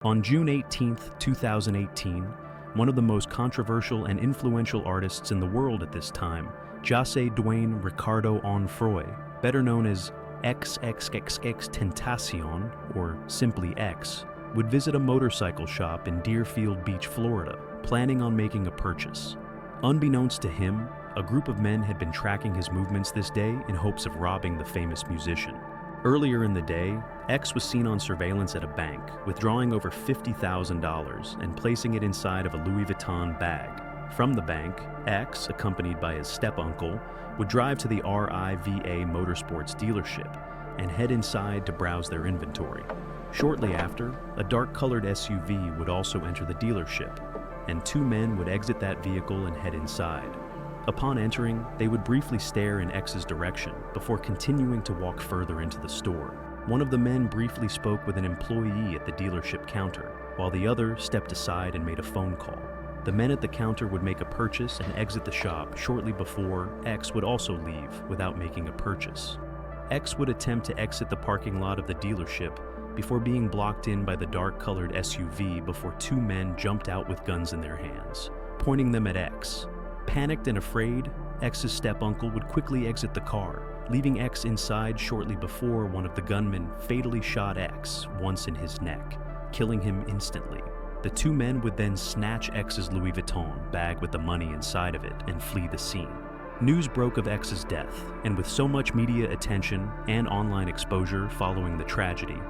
On June 18, 2018, one of the most controversial and influential artists in the world at this time, Jose Dwayne Ricardo Onfroy, better known as XXXTentacion, or simply X, would visit a motorcycle shop in Deerfield Beach, Florida, planning on making a purchase. Unbeknownst to him, a group of men had been tracking his movements this day in hopes of robbing the famous musician. Earlier in the day, X was seen on surveillance at a bank, withdrawing over $50,000 and placing it inside of a Louis Vuitton bag. From the bank, X, accompanied by his step-uncle, would drive to the RIVA Motorsports dealership and head inside to browse their inventory. Shortly after, a dark-colored SUV would also enter the dealership, and two men would exit that vehicle and head inside. Upon entering, they would briefly stare in X's direction before continuing to walk further into the store. One of the men briefly spoke with an employee at the dealership counter, while the other stepped aside and made a phone call. The men at the counter would make a purchase and exit the shop shortly before X would also leave without making a purchase. X would attempt to exit the parking lot of the dealership before being blocked in by the dark-colored SUV before two men jumped out with guns in their hands, pointing them at X. Panicked and afraid, X's step-uncle would quickly exit the car, leaving X inside shortly before one of the gunmen fatally shot X once in his neck, killing him instantly. The two men would then snatch X's Louis Vuitton bag with the money inside of it and flee the scene. News broke of X's death, and with so much media attention and online exposure following the tragedy,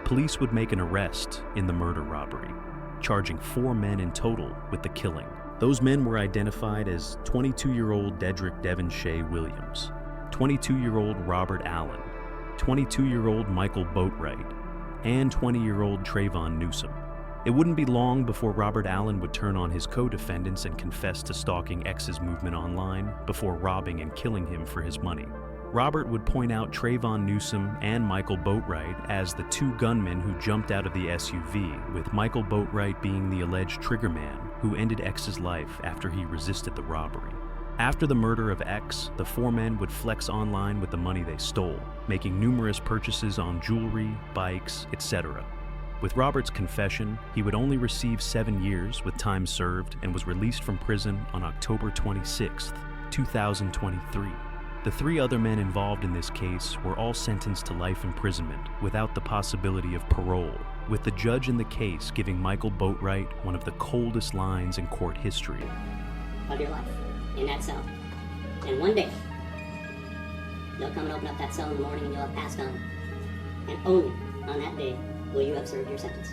police would make an arrest in the murder robbery, charging 4 men in total with the killing. Those men were identified as 22-year-old Dedrick Devon Shea Williams, 22-year-old Robert Allen, 22-year-old Michael Boatwright, and 20-year-old Trayvon Newsom. It wouldn't be long before Robert Allen would turn on his co-defendants and confess to stalking X's movement online before robbing and killing him for his money. Robert would point out Trayvon Newsom and Michael Boatwright as the two gunmen who jumped out of the SUV, with Michael Boatwright being the alleged triggerman who ended X's life after he resisted the robbery. After the murder of X, the 4 men would flex online with the money they stole, making numerous purchases on jewelry, bikes, etc. With Robert's confession, he would only receive 7 years with time served and was released from prison on October 26, 2023. The 3 other men involved in this case were all sentenced to life imprisonment without the possibility of parole, with the judge in the case giving Michael Boatwright one of the coldest lines in court history. Of your life, in that cell. And one day, they'll come and open up that cell in the morning and you'll have passed on. And only on that day will you have served your sentence.